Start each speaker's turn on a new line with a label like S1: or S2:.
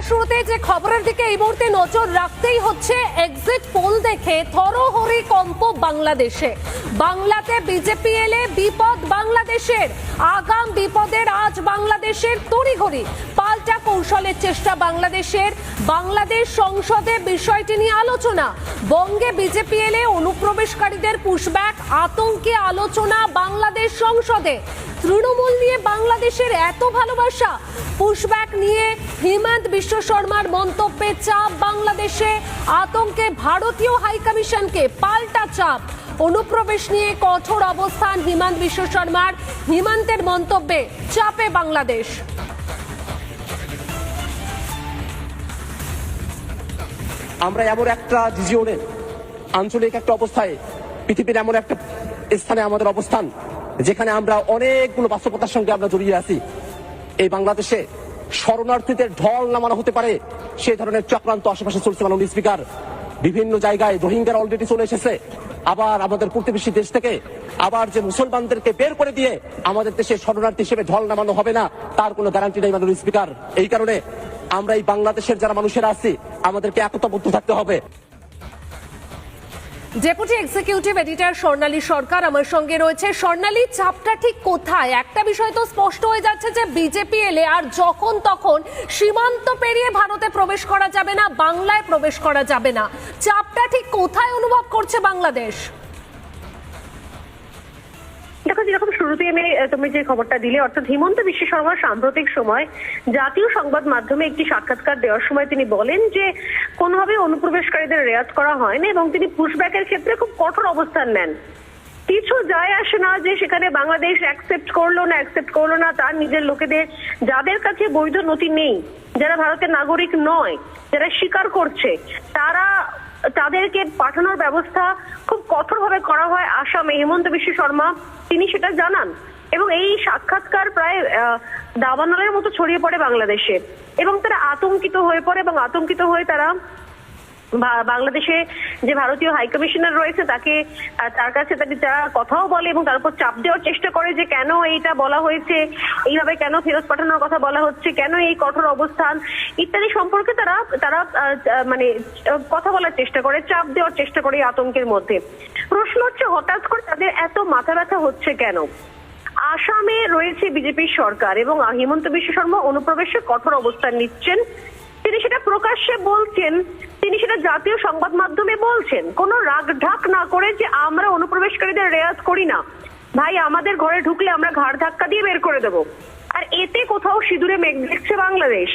S1: শুরুতে যে খবরের দিকে এই মুহূর্তে নজর রাখতেই হচ্ছে, এক্সিট পোল দেখে থরহরি কম্প বাংলাদেশে। বাংলাতে বিজেপি এলে বিপদ বাংলাদেশের, আগাম বিপদের আজ বাংলাদেশের তড়িঘড়ি পাল্টা কৌশলের চেষ্টা বাংলাদেশের। বাংলাদেশ সংসদে বিষয়টি নিয়ে আলোচনা। বঙ্গে বিজেপি এলে অনুপ্রবেশকারীদের পুশব্যাক আতঙ্কে আলোচনা বাংলাদেশ সংসদে। তৃণমূল নিয়ে বাংলাদেশের এত ভালোবাসা, পুশব্যাক নিয়ে হিমন্ত বিশ্ব শর্মার মন্তব্যে চাপ বাংলাদেশে। আতঙ্কে ভারতীয় হাইকমিশনকে পাল্টা চাপ। অনুপ্রবেশ নিয়ে কঠোর অবস্থান হিমন্ত বিশ্ব শর্মার। হিমন্তের মন্তব্যে চাপে বাংলাদেশ।
S2: আমরা এমন একটা রিজিয়নের আঞ্চলিক একটা অবস্থায়, পৃথিবীর এমন একটা স্থানে আমাদের অবস্থান যেখানে আমরা অনেকগুলো বাস্তবতার সঙ্গে আমরা জড়িয়ে আছি। এই বাংলাদেশে শরণার্থীদের ঢল নামানো হতে পারে সেই ধরনের চক্রান্ত আশেপাশে চলছে। মাননীয় স্পিকার, বিভিন্ন জায়গায় রোহিঙ্গারা অলরেডি চলে এসেছে। আবার আমাদের প্রতিবেশী দেশ থেকে আবার যে মুসলমানদেরকে বের করে দিয়ে আমাদের দেশে শরণার্থী হিসেবে ঢল নামানো হবে না, তার কোনো গ্যারান্টি নেই মাননীয় স্পিকার। এই কারণে আমরা এই বাংলাদেশের যারা মানুষেরা আছি, আমাদেরকে একতাবদ্ধ থাকতে হবে।
S1: ডেপুটি এক্সিকিউটিভ এডিটর স্বর্ণালী সরকার আমার সঙ্গে রয়েছে। স্বর্ণালী, চাপটা ঠিক কোথায়? একটা বিষয় তো স্পষ্ট হয়ে যাচ্ছে যে বিজেপি এলে আর যখন তখন সীমান্ত পেরিয়ে ভারতে প্রবেশ করা যাবে না, বাংলায় প্রবেশ করা যাবে না। চাপটা ঠিক কোথায় অনুভব করছে বাংলাদেশ?
S3: দেখো, যেরকম শুরুতে তুমি যে খবরটা দিলে, অর্থাৎ হিমন্ত বিশ্ব শর্মা সাম্প্রতিক সময় জাতীয় সংবাদ মাধ্যমে একটি সাক্ষাৎকার দেওয়ার সময় তিনি বলেন যে কোনোভাবে অনুপ্রবেশকারীদের রেয়াত করা হয়নি এবং তিনি পুশব্যাকের ক্ষেত্রে খুব কঠোর অবস্থান নেন। কিছু যায় আসে না যে সেখানে বাংলাদেশ অ্যাকসেপ্ট করলো না তার নিজের লোকেদের, যাদের কাছে বৈধ নথি নেই, যারা ভারতের নাগরিক নয়, যারা স্বীকার করছে, তাদেরকে পাঠানোর ব্যবস্থা খুব কঠোরভাবে করা হয় আসামে। হিমন্ত বিশ্ব শর্মা তিনি সেটা জানান এবং এই সাক্ষাৎকার প্রায় দাবানলের মতো ছড়িয়ে পড়ে বাংলাদেশে এবং তারা আতঙ্কিত হয়ে পড়ে এবং আতঙ্কিত হয়ে তারা বাংলাদেশে যে ভারতীয় হাইকমিশনার রয়েছে তার কাছে তারা কথাও বলে এবং তার উপর চাপ দেওয়ার চেষ্টা করে যে কেন এইটা বলা হয়েছে, এইভাবে কেন ফেরত পাঠানোর কথা বলা হচ্ছে, কেন এই কঠোর অবস্থান ইত্যাদি সম্পর্কে তারা মানে কথা বলার চেষ্টা করে, চাপ দেওয়ার চেষ্টা করে আতঙ্কের মধ্যে। প্রশ্ন হচ্ছে হঠাৎ করে তাদের এত মাথা ব্যথা হচ্ছে কেন? আসামে রয়েছে বিজেপির সরকার এবং হিমন্ত বিশ্ব শর্মা অনুপ্রবেশে কঠোর অবস্থান নিচ্ছেন। তিনি সেটা প্রকাশ্যে বলছেন, তিনি সেটা জাতীয় সংবাদ মাধ্যমে বলছেন, কোনো রাগ ঢাক না করে যে আমরা অনুপ্রবেশকারীদের রেয়াত করি না ভাই, আমাদের ঘরে ঢুকলে আমরা ঘাড় ধাক্কা দিয়ে বের করে দেবো। আর এতে কোথাও সিঁদুরে মেঘ দেখছে বাংলাদেশ।